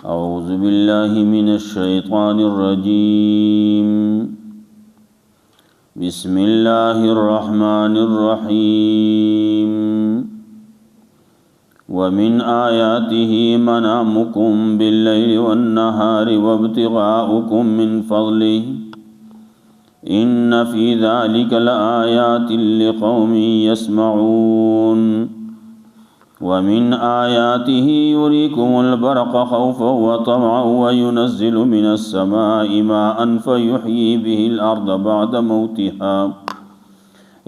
أعوذ بالله من الشيطان الرجيم بسم الله الرحمن الرحيم ومن آياته منامكم بالليل والنهار وابتغاؤكم من فضله إن في ذلك لآيات لقوم يسمعون ومن آياته يريكم البرق خوفا وطمعا وينزل من السماء ماء فيحيي به الأرض بعد موتها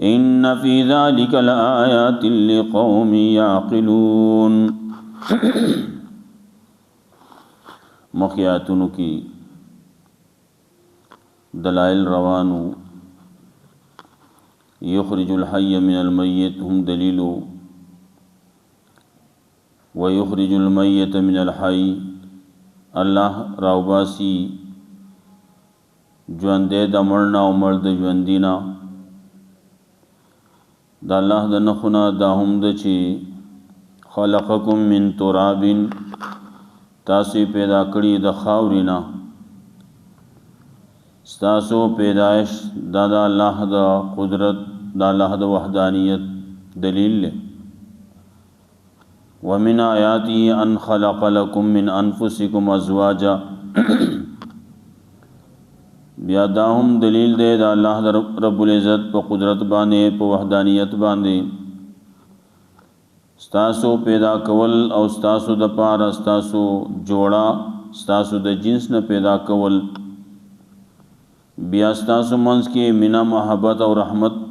إن في ذلك لآيات لقوم يعقلون مخیاتونو کی دلائل روانو یخرج الحی من المیت هم دلیلو ويخرج المیت من الحی الله راوباسی ژوندې د مړنا او مړ د ژوندینا د الله د نخونه دا هم د چې خلقکم من تراب تاسو پیدا کړی د خاورینا ستاسو پیدائش دا د الله د قدرت د الله د وحدانیت دلیل له ومن آیاته ان خلق لكم من انفسکم ازواجا بیا دا هم دلیل دی د الله رب العزت په قدرت باندې په وحدانیت باندې ستاسو پیدا کول او ستاسو د پاره ستاسو جوړا ستاسو د جنس نه پیدا کول بیا ستاسو منځ کې مینا محبت او رحمت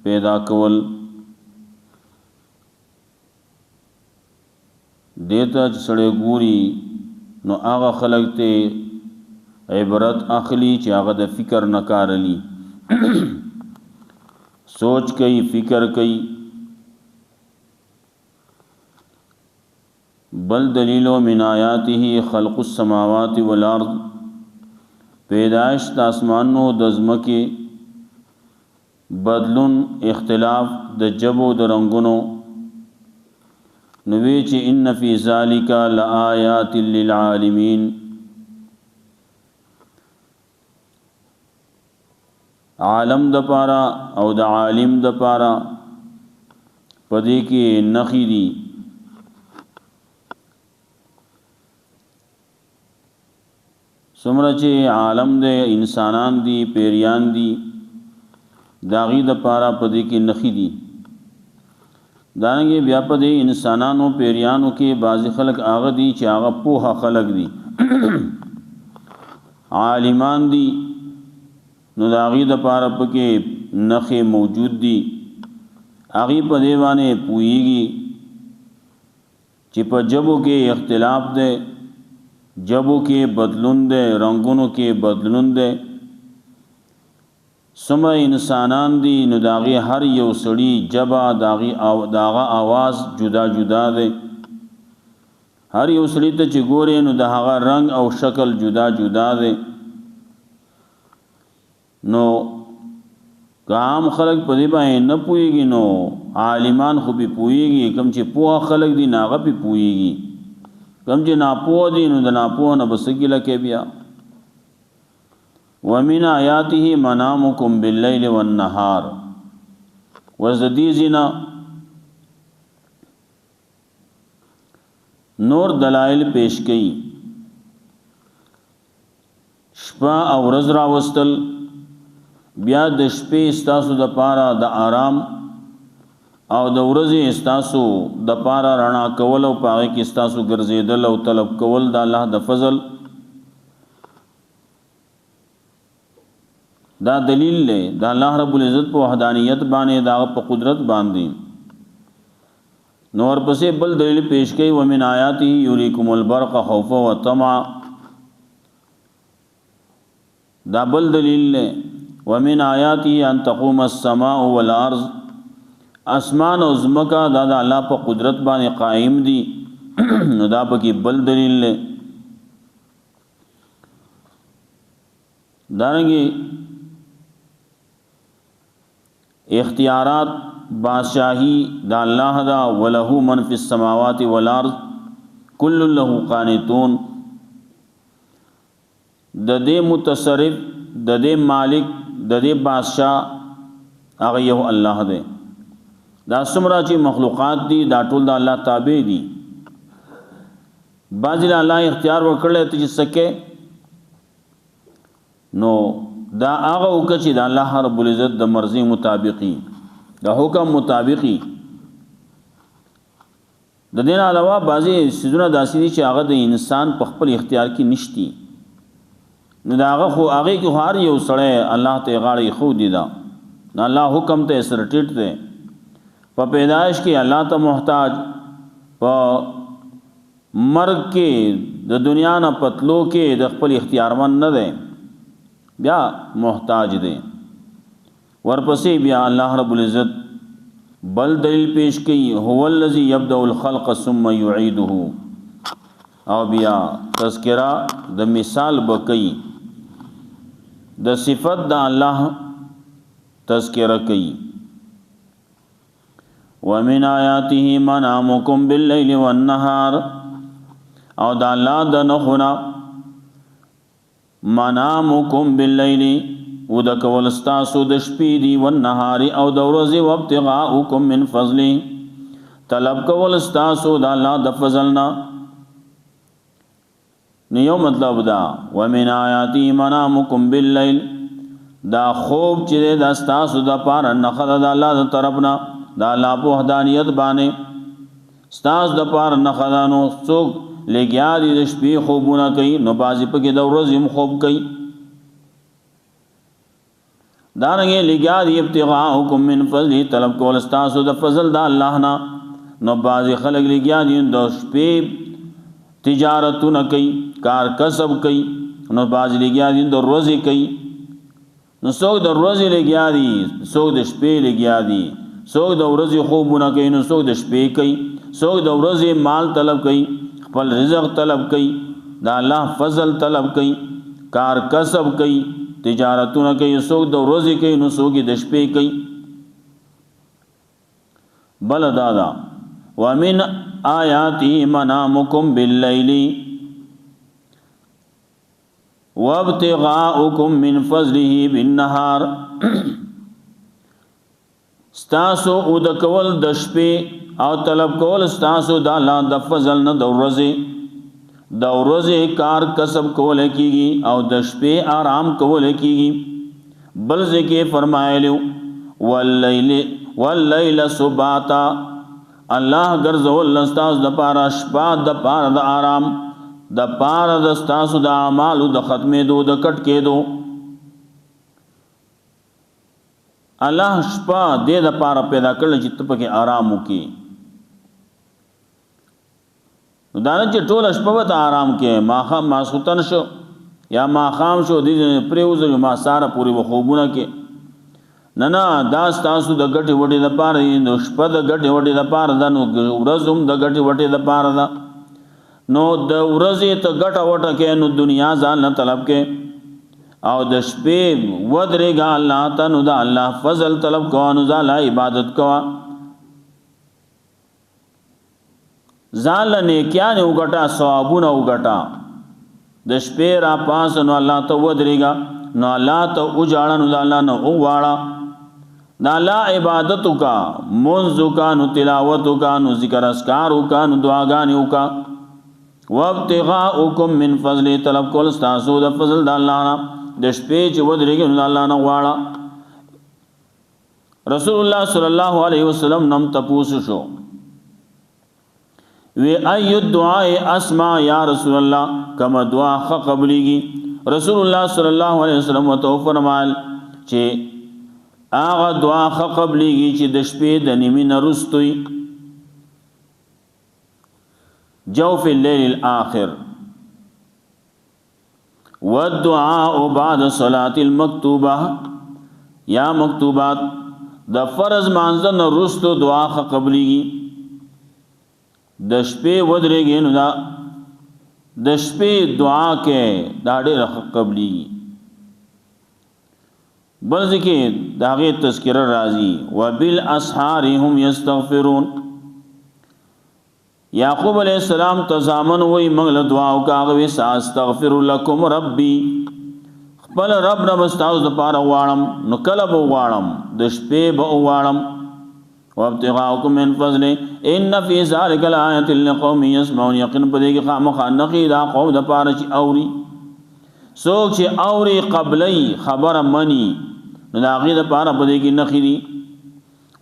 پیدا کول دیتا چې سړی ګوري نو هغه خلک ته عبرت اخلي چې هغه د فکر نه کارلی سوچ کوي فکر کوي بل دلیل من آیاته خلق السماوات والارض پیدائش د اسمانو د ځمکې بدلون اختلاف د جبو د رنگونو نوی چې ان فی ذالک لآیات للعالمین عالم د پارا او د عالم د پارا پدې کې نخی دی سمره چې عالم د انسانان دی پیریان دی داغي د پارا پدې کې نخی دی دانګي بیا پدې انسانانو پیریانو کې بعض خلک هغه دي چې هغه پوها خلک دي عالمان دي نو داغي د پاره پکې نخې موجود دي هغه په دیوانه پويږي چې په جبو کې اختلاف ده جبو کې بدلون ده رنگونو کې بدلون ده سمه انسانان دي نو داغي هر یو سړی جبا داغي او داغه आवाज جدا جدا ده هر یو سړی ته چې ګورې نو داغه رنگ او شکل جدا جدا ده نو عام خلق په دې باندې نه پويږي نو عالمان خو به پويږي کم چې پوها خلق دي ناغه به پويږي کم چې ناپوه دي نو د ناپوه نه بسګیله کې بیا ومن آیاته منامکم باللیل والنهار وزدیزنا نور دلائل پیش کړي شپه او ورځ راوستل بیا د شپې استاسو د پاره د آرام او د ورځې استاسو د پاره رڼا کول او پاره کې استاسو ګرځیدل او طلب کول د الله د فضل دا دلیل له د الله رب العزت په وحدانیت باندې دا په قدرت باندې نور پسې بل دلیل پیش کړي ومن آیاته یریکم البرق خوفا وطمعا دا بل دلیل له ومن آیاته ان تقوم السماء والارض اسمان او زمکا دا د الله په قدرت باندې قائم دي نو دا پکې بل دلیل له دارنګي اختیارات بادشاہی دا اللہ دا وله من فی السماوات والارض کل له قانتون د دې متصرف د دې مالک د دې بادشاہ هغه یو الله دی دا څومره چې مخلوقات دي دا ټول د الله تابع دي بعض الله اختیار ورکړل ته چې سکه نو دا هغه وکړي چې د الله رب العزت د مرضی مطابقي د حکم مطابقي د دین علاوه بعضی سيزونه داسې دي چې هغه د انسان په خپل اختیار کې نشتی نو دا هغه خو هغه کې هر یو سړی الله ته غاړي خو دی دا نه الله حکم ته سر ټیټ دی په پیدائش کې الله ته محتاج په مرګ کې د دنیا نه پتلو کې د خپل اختیارمن نه دی بیا محتاج دی ورپسې بیا الله رب العزت بل دلیل پیش کی هو الذی یبدأ الخلق ثم یعیده او بیا تذکرہ د مثال بکئی د صفت د الله تذکرہ کئی ومن آیاته منامکم باللیل والنهار او د الله د نخنا منامکم باللیل او د کول استاسو د شپې دی والنهار او د ورځې وابتغاءکم من فضله طلب کول استاسو د الله د فضلنا نیو مطلب دا ومن آیاتی منامکم باللیل دا خوب چې د استاسو د پاره نخد د الله د طرفنا د الله په وحدانیت باندې استاس د پاره نخدانو څوک لګیا دي د شپې خوبونه کوي نو بازی په کې د ورځې خوب کوي دارنګه لګیا دی ابتغاءکم من فضل طلب کول استاسو د فضل د الله نه نو بعضی خلک لګیا دي د شپې تجارتونه کوي کار کسب کوي نو بعضی لګیا دي د ورځې کوي نو څوک د ورځې لګیا دي څوک د شپې لګیا دي څوک د ورځې خوبونه کوي نو څوک د شپې کوي څوک د ورځې مال طلب کوي خپل رزق طلب کوي د الله فضل طلب کوي کار کسب کوي تجارتونه کوي څوک د ورځې کوي نو څوک د شپې کوي بل دادا ومن آیاتی منامکم باللیل وابتغاءکم من فضله بالنهار ستاسو او د کول د شپې او طلب کول ستاسو د الله د فضل نه د ورځې د ورځې کار کسب کول کیږي او د شپې آرام کول کیږي بل ځکه فرمایلو واللیل سباتا الله ګرځول استاس د پاره شپه د پاره د آرام د پاره د استاسو د اعمالو د ختمې دو د کټ کېدو الله شپه دې د پاره پیدا کړل چې ته پکې آرام وکې دا نه چې ټول شپه وته آرام کې ماخام ماسوتن شو یا ماخام شو دې پریوز ما ساره پوری وخوبونه کې نه دا تاسو د غټي وټي د پاره نو شپه د غټي وټي د پاره د نو ورځوم د غټي وټي د پاره دا نو د ورځې ته غټه وټه کې نو دنیا ځان نه طلب کې او د شپې ودرېګا الله ته نو د الله فضل طلب کوه نو ځاله عبادت کوه ځاله نیکیانه وګټه ثوابونه وګټه د شپې را پاس نو الله ته ودرېګا نو الله ته وجاړه نو الله نه وواړه دا الله عبادت کا منذ کا نو تلاوت کا نو ذکر اسکار کا نو دعاګانې کا وابتغاءکم من فضل طلب کول استاسو د فضل د الله نه د شپې چې ودرېږي نو الله نه واړه رسول الله صلی الله علیه وسلم نم تپوس شو وی ای الدعاء اسمع یا رسول الله کما دعا قبلیږي رسول الله صلی الله علیه وسلم تو فرمایل چې هغه دعا قبلیږي چې د شپې د نیمه نرستوي جوف الليل الاخر والدعاء بعد صلاه المكتوبه یا مکتوبات د فرض مانځنه رستو دعا قبلیږي د شپې ودرېږي نو دا د شپې دعا کې دا ډېر قبلیږي بل ځکه داغه تذکرہ راځي وبالاسحار هم یستغفرون یعقوب علیہ السلام تزامن وی منگل دعاو کاغوی ساستغفر لکم ربی خپل رب نه مستاوس د پاره غواړم نو کله به غواړم د شپې به غواړم وابتغاءکم من فضل ان فی ذلک الآیة لقوم یسمعون یقین په دې کې خامخا نقی دا قوم د پاره چې اوري څوک چې اوري قبلی خبر منی نو دا غي د پاره په دې کې نقی دي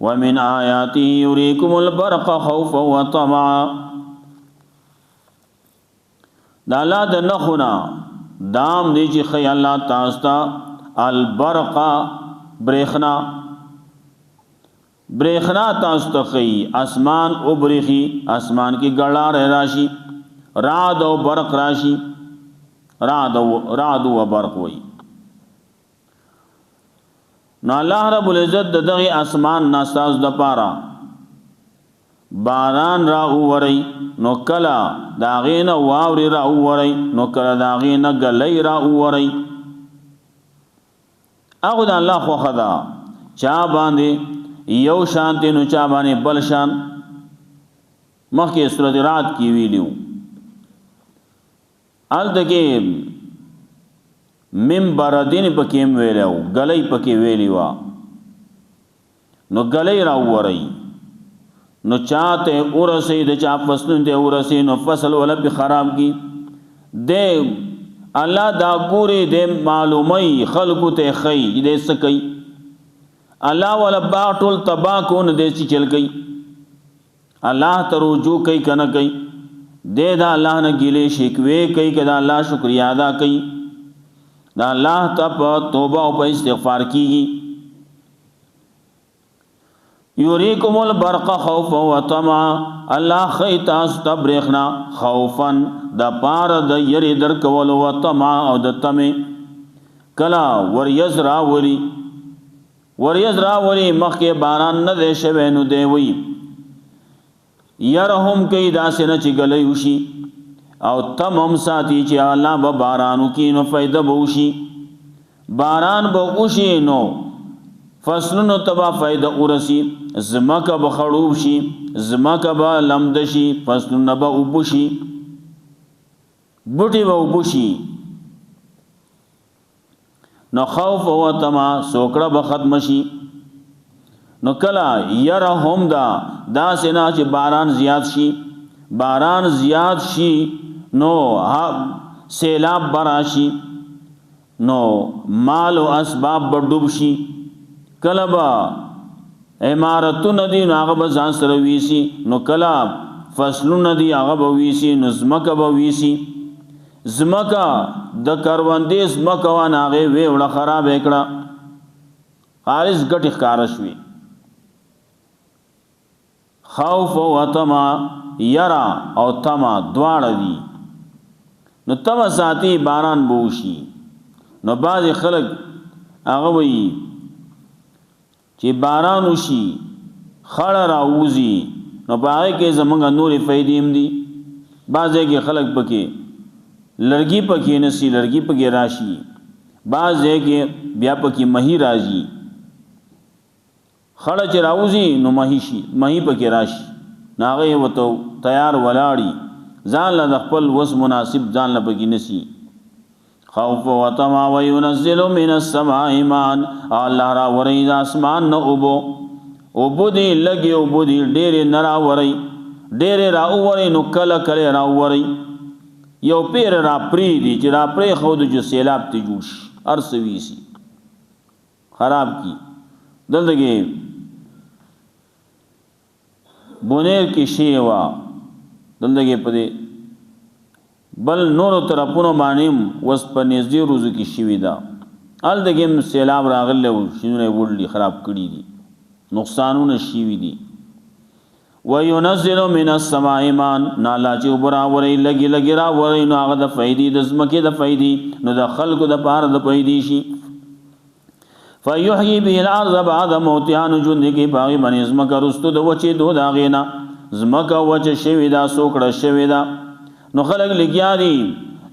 ومن آیاته یریکم البرق خوفا وطمعا دا الله د نخونه دام دی چې خی الله تاسو ته البرق برېخنا تاسو ته خی اسمان او برېخي اسمان کې ګړار راشي رعد او برق راشي رعد او برق وي نو الله رب العزت دغه اسمان ناساز د پاره باران را وری نو کلا داغینا واوری را وری نو کلا داغینا گلی را وری اگو دا اللہ خو خدا چا باندې یو شانتی نو چا باندې بل شان مخی سورت رات کی ویلیو آل دکی من بردین پکیم ویلیو گلی پکی ویلیوا نو گلی را وری نو چاہتے ارسی دے چاہ فصلن تے ارسی نو فصل والا پی خراب کی دے اللہ دا گوری دے معلومی خلقو تے خی دے سکی اللہ والا باٹول تباہ کون دے سی چل گئی اللہ تروجو کئی کنا کئی دے دا اللہ نا گلے شکوے کئی کہ دا اللہ شکریہ ادا کئی دا اللہ تب توبہ و پا استغفار کی گی یوریکم البرق خوفا و طمعا اللہ خیتاس تبریخنا خوفا دا پار دا یری در کول و طمعا او دا تمی کلا وریز راولی مخ کے باران ندے شوینو دے وی یرہم کئی دا سینا چی گلیوشی او تمم ساتی چی اللہ با بارانو کی نو فیدہ بوشی باران بوشی نو فصلونو تبا فائدہ ورسی زمکا بخړوب شي زمکا با لمد شي فصلونه با وبشي بوټي با وبشي نو خوف او طمع سوکړه به ختم شي نو کلا يرهم دا سینا چې باران زیات شي نو سیلاب براشي نو مال او اسباب بډوب شي کلبا عمارتو ندی نو آغا با زان سر ویسی نو کلا فصلو ندی آغا با ویسی نو زمکا با ویسی زمکا دا کروندی زمکا وان آغی وی وڑا خراب اکڑا خالص گٹ اخکارشوی خوف و طمع یرا او طمع دوار دی نو طمع ساتی باران بوشی نو بعض خلق آغا وی چې باران وشي خړ راوځي نو باغې کې زمونږ نورې فائدې هم دي بعضې کې خلک پکې لرګي پکې نسی لرګي پکې راشي بعضې کې بیا پکې مہی راځي خړ چې راوځي نو مہی شي مہی پکې راشي ناغې وته تیار ولاړي ځان له خپل وس مناسب ځان له پکې نسی خوف و طمع و ينزل من السماء ماء الله را ورید اسمان نو اوبو دی لگی اوبو دی ډېر نرا وری ډېر را وری نو کله کله را وری یو پیر را پری دی چې را پری خود جو سیلاب تی جوش ارسوی سی خراب کی دلدگی بونیر کی شیوا دلدگی پدی بل نورو طرفونو باندې وس په نږدې روزو کې شوي دا ال دغه سیلاب راغله او شنو وړلي خراب کړي دي نقصانونه شوي دي وينزل من السماء ماء نالا چې وبرا وري لګي را وري نو هغه د فائدې د زمکه د فائدې نو د خلکو د پاره د فائدې شي فيحيي به الارض بعد موتها نجون دي باغی باندې زمکه رستو د وچې دو داغینا زمکه وچ شوي دا سوکړه شوي دا نو خلق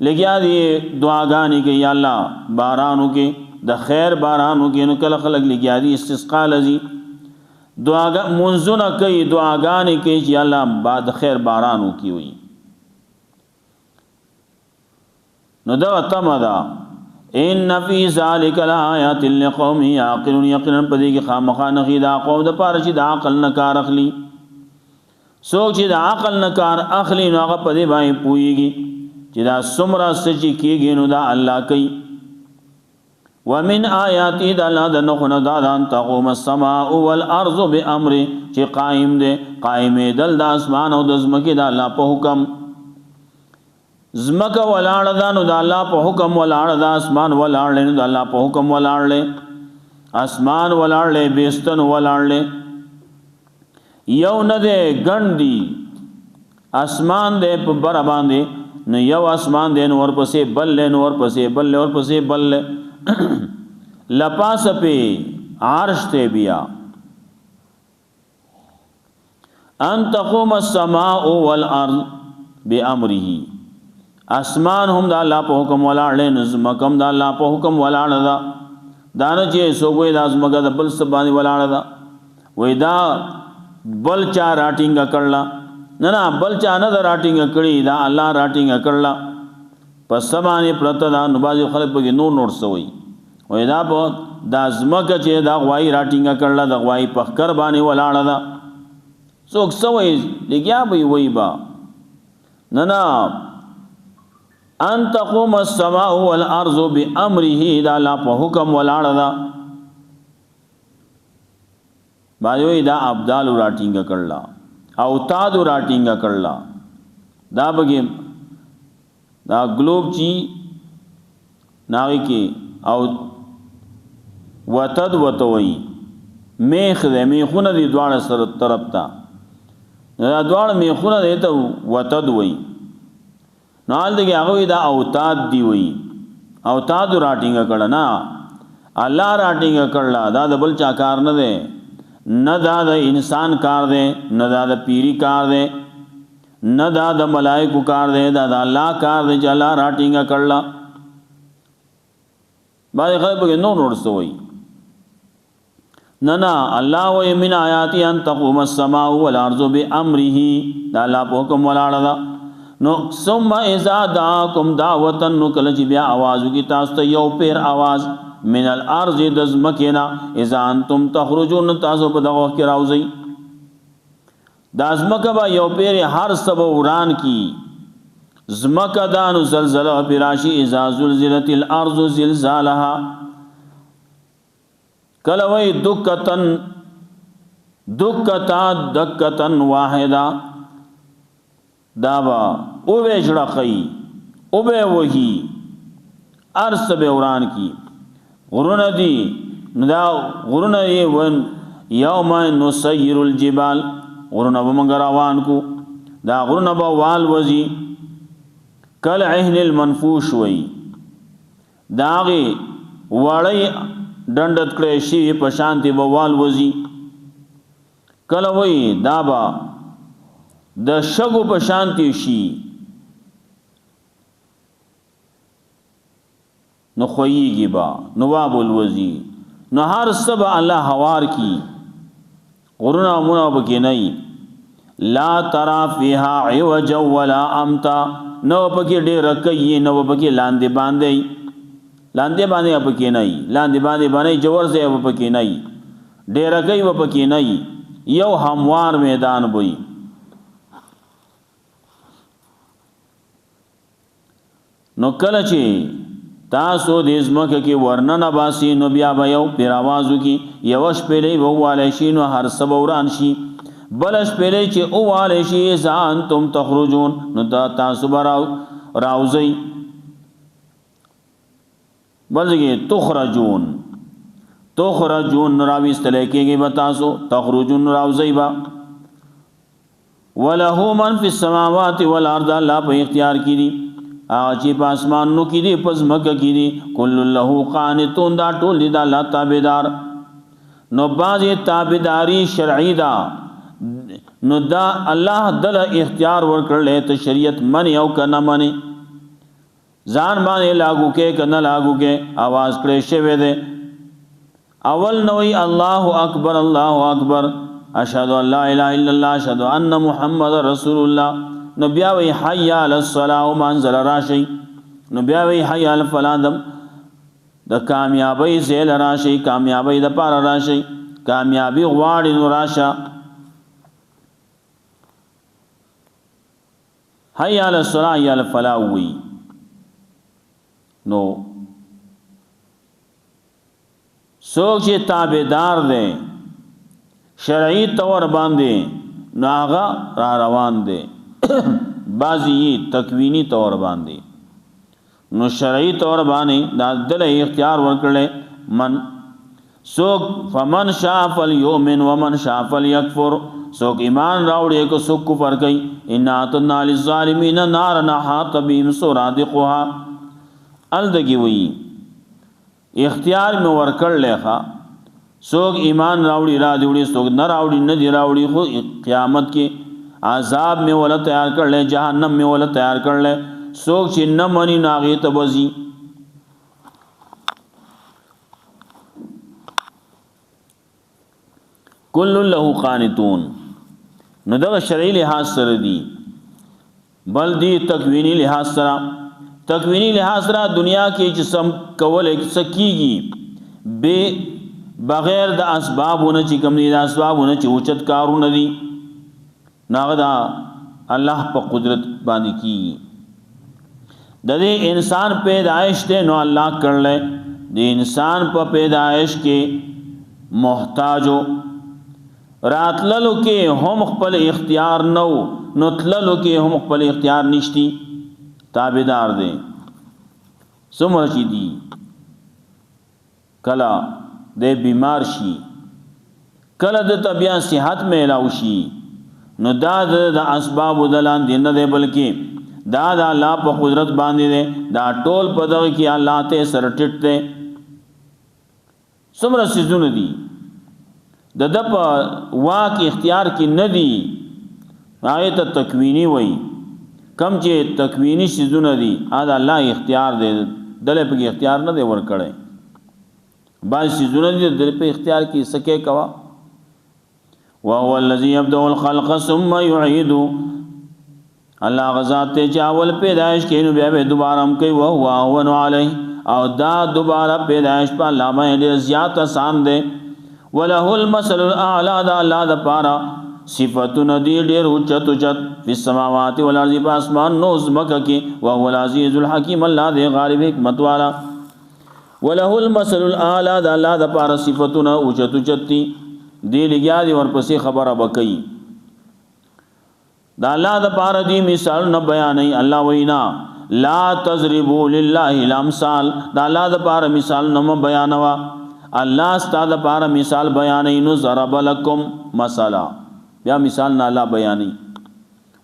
لگیا دی دعاگانی کہ یا اللہ بارانو کے دا خیر بارانو کے نو کل خلق لگیا دی استسقا لزی دعاګه منځونه کوي دعاګانې کوي چې الله بعد خیر باران وکي وي نو دا تمدا ان فی ذلک لآیات لقوم یعقلون یقینا پدې کې خامخا نغی دا قوم د پاره چې د عقل نه کار اخلي څوک چې د عقل نه کار اخلي نو هغه پدې باندې پوهیږي چې دا څومره سچ کېږي نو دا الله کوي ومن آیاتی د الله د نخونه دا ان تقوم السماء والارض بامر چې قائم دي قائمې دل د اسمان او د زمکه د الله په حکم زمکه ولاړ ده نو د الله په حکم ولاړ ده اسمان ولاړ نو د الله په حکم ولاړ اسمان ولاړ بیستن ولاړ یو نه ده ګڼدي اسمان دې په بر باندې نو یو اسمان دې نور پسې بل نور پسې بل اور پسې بل لپاس په عرش ته بیا ان تقوم السماء والارض بامره اسمان هم د الله په حکم ولاړ نظم کم د الله په حکم ولاړ دا دانه چې سوګوي د ازمګه د بل سبانی ولاړ دا وې دا بل چا راټینګ کړلا نه بل چا نه راټینګ کړی دا الله راټینګ کړلا پس سبانی پرته دا نو باز خلک په نور سوي وې دا په د ازمګه چې دا غوای راټینګ کړلا د غوای په خر باندې ولاړ دا څوک سوي لګیا به وې با نه ان تقوم السماء والارض بامره دا الله په حکم ولاړ دا باندې دا ابدال راټینګ کړلا او تاد راټینګ کړلا دا بګي دا ګلوب چی ناوي کې او وتد وتوي میخ دې میخونه دي دواړه سره طرف ته دا دواړه میخونه دې ته وتد وي نال دغه هغه دا اوتاد دی وی اوتاد راټینګ کړه نه الله راټینګ کړه دا د بل چا کار نه ده نه دا د انسان کار ده نه دا د پیری کار ده نه دا د ملائکو کار ده دا د الله کار ده چې الله راټینګ کړه باندې خلک نور سوئی نه الله و من آیاتی ان تقوم السماء والارض بامره دا الله په حکم ولاړه دا نو ثم اذا دعاكم دعوتا نو کله چې بیا आवाज وکي تاسو ته یو پیر आवाज من الارض دزمکنا اذا انتم تخرجون تاسو په دغه کې راوځي دازمکه با یو پیر هر سبا وران کی زمکه دانو زلزلہ براشی اذا زلزلت الارض زلزالها کله وی دکتن واحده دابا او به جړقای او به وਹੀ ارس به وران کی غرونه دی ندا غرونه یې ون یوم نسیر الجبال غرونه ومنګ روان کو دا غرونه به وال وزي کل عهن المنفوش وی داغه وړی ډندت کړي شی په شانتی به وال وزي کله وی دابا د شګو په شانتی شي نو خویږي با نواب الوزی نو هر سبا الله حوار کی غرنا منا بکی نہیں لا ترى فيها عوجا ولا امتا نو پکې ډېر کوي نو پکې لاندې باندې پکې نه لاندې باندې جوړ ځای پکې نه ډېر کوي پکې نه یو هموار میدان وي نو کله چې تاسو د ازمکه کې ورننه باسي نو بیا به یو پیر आवाजو کې یو شپلې وواله شي نو هر سبوران شي بل شپلې چې اوواله شي ځان تم تخرجون نو تاسو براو راوځي بلګي تخرجون راويستل کېږي به تاسو تخرجون راوځي با وله من فی السماوات والارض الله په اختیار کې دي اچي پاسمان نو کې دي پس مکه کې دي کل له قانتون دا ټول دي د الله تابعدار نو باز تابعداري شرعي دا نو دا الله دل اختیار ورکړل ته شریعت من یو کنه منی ځان باندې لاگو کې کنه لاگو کې आवाज کړی شوی دی اول نوی الله اکبر الله اکبر اشهد ان لا اله الا الله اشهد ان محمد رسول الله. نو بیا وی حی علی الصلاة منزل راشی. نو بیا وی حی علی الفلاح د کامیابی زیل راشی، کامیابی د پار راشی، کامیابی غواړي نو راشه. حی علی الصلاة حی علی الفلاح وی نو سوک چې تابعدار دی شرعی طور باندې نو هغه را روان دی بعضی تکوینی طور باندې نو شرعی طور باندې دا دل اختیار ورکړل من سوک فمن شاء فلیؤمن ومن شاء فلیکفر. سوک ایمان راوړي کو سوک کفر کوي. ان اعتدنا للظالمین نارا احاط بهم سرادقها. الدگی وی اختیار میں ورکړل ښا سوک ایمان راوړي را دیوړي سوک نه راوړي نه دی راوړي خو قیامت کې عذاب میں ولا تیار کړل جهنم میں ولا تیار کړل. سوک چې نه منی ناغي ته بزي. کل له قانتون. نو دغه شرعي لحاظ سره دی بل دی تکوینی لحاظ سره. تکوینی لحاظ سره دنیا کې چې سم کول سکیږي به بغیر د اسبابونه چې کوم دي د اسبابونه چې اوچت کارونه دي ناغه دا الله په قدرت باندې کی. د دې انسان پیدائش ته نو الله کړل د انسان په پیدائش کې محتاجو راتللو کې هم خپل اختیار نو نو تللو کې هم خپل اختیار نشتی تابعدار دي. څومره چې دي کله د بیمار شي کله د طبيعت صحت میلاو شي نو دا د اسباب دلان دي نه دی بلکې دا د الله په قدرت باندې دی. دا ټول په دغه کې الله ته سره ټټ دی. څومره سيزونه دي د په واک اختیار کې نه دي هغه ته تکوینی وای. کم چې تکوینی سيزونه دي دا الله اختیار دی دله په اختیار نه دی ور کړی. بعض سيزونه دي دله په اختیار کې سکه کوا. وهو الذي يبدأ الخلق ثم يعيد. الله غزاد ته چاول پیدائش کینو بیا به دوباره هم کوي. وهو اهون علیه. او دا دوباره پیدائش په الله باندې زیات آسان دی. وله المثل الاعلى. دا الله د پاره صفاتونه دي ډېر اوچت اوچت په السماوات والارض په اسمان نو زمکه کې. وهو العزيز الحكيم. الله دې غالب حکمت والا. وله المثل الاعلى. دا الله د پاره صفاتونه اوچت اوچت دي لګیا دي ورپسې خبره وکړي. دا الله د پاره دي مثال نه بیانې. الله وینا لا تضربوا لله الامثال. دا الله د پاره مثال نه بیانوا. الله ستاسو د پاره مثال بیانې نو ضرب لكم مثلا. بیا مثال نه الله بیانې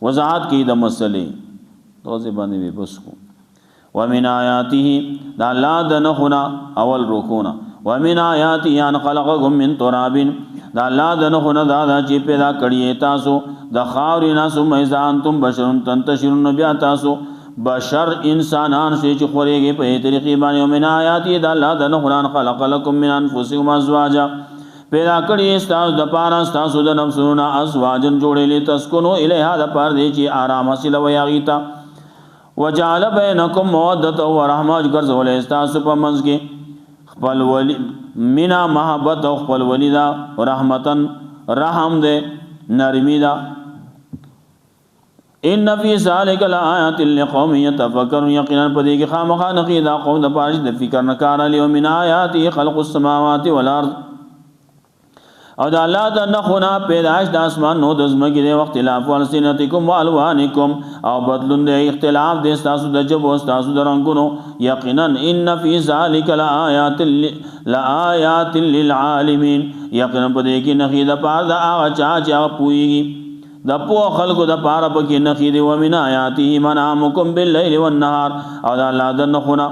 وضاحت کی د مسلې توځه باندې به بس کو. ومن آیاته. دا الله د نخنا اول رکونا. ومن آیاته ان خلقکم من تراب. دا الله د نخنا دا چې پیدا کړی تاسو د خاورینه ثم اذا انتم بشر تنتشرون. بیا تاسو بشر انسانان شي چې خوريږي په طریقې باندې. ومن آیاته. دا الله د نخنا خلق لكم من انفسکم ازواجا. پیدا کړی تاسو د پاره تاسو د نفسونو ازواجن جوړېلې تسكنوا الیها د پاره دي چې آرام حاصل وي اغیتا. وجعل بینکم مودة ورحمة. ګرځولې تاسو په منځ کې خپل ولی مینا محبت او خپل ولی دا رحمتن رحم دے نرمی دا. ان فی ذلک لآیات لقوم یتفکرون. یقینا پدې کې خامخا نقید قوم د پاره د فکر نه کار لري. ومن آیاته خلق السماوات والارض. او دا الله د نخونه پیدائش د اسمان نو د زمکې د اختلاف والسنتکم والوانکم. او بدلون د اختلاف د تاسو د جبو تاسو د رنگونو. یقینا ان فی ذلک لآیات للعالمین. یقینا پدې کې نقید پاره د هغه چا چې پويږي د پو خلقو د پاره پکې نقید. ومن آیاته منامکم باللیل والنهار. او دا الله د نخونه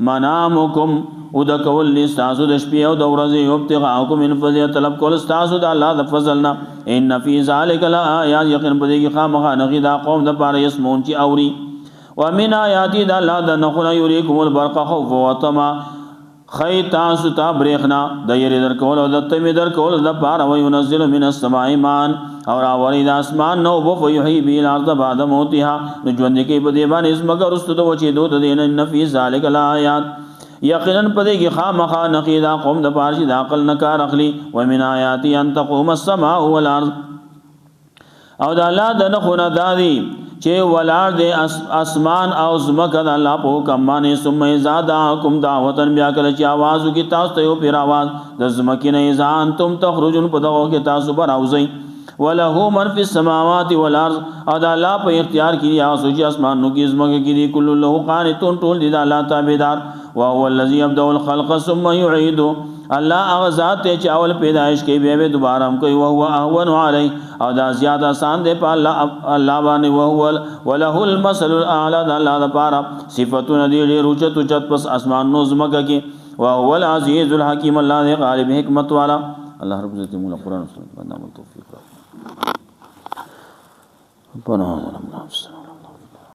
منامکم او د کول استاسو د شپې او د ورځې یو ابتغاءکم من فضل. طلب کول استاسو د الله د فضلنا. ان فی ذلک لآیات. یقینا پدې کې خامخا نقید قوم د پاره یسمون چې اوري. ومن آیاتی. د الله د نخونه یریکم البرق خوف و طمع. خی تاسو ته برېښنا د یری درکول او د تمې درکول د پاره وینزل من السماء ماء او راولي د اسمان نو وفيحيي به الارض بعد موتها نو ژوند کې په دې باندې اسمګه رستو د وچې دوت دین نفي ذلک الایات یقینا پدې کې خامخا نقیدا قوم د پارشي د عقل نکار اخلي ومن آیات ان تقوم السماء والارض او د الله د نخونه دادي چې ولار د اسمان او زمکه د الله په حکم باندې ثم زاداکم دعوتن بیا کله چې आवाज وکي تاسو ته یو پیر आवाज د زمکه نه ځان تم تخرجون په دغه کې تاسو بر اوځي وله من فی السماوات والارض او د الله په اختیار کې یا سوچ اسمانو کې زمکه کې دي کل له قانتون ټول دي د الله تابعدار او هو الذی يبدأ الخلق ثم يعيده الله هغه ذات ته چې اول پیدائش کوي بیا به دوباره هم کوي او هو اهون علی او دا زیات آسان دی په الله باندې او هو وله المثل الاعلى د الله لپاره صفاتونه دي ډېر اوچت اوچت پس اسمان نو زمکه کې او هو العزیز الحکیم الله دی غالب حکمت والا الله رب عزت مولا قرآن و سنت باندې عمل توفیق پناه الله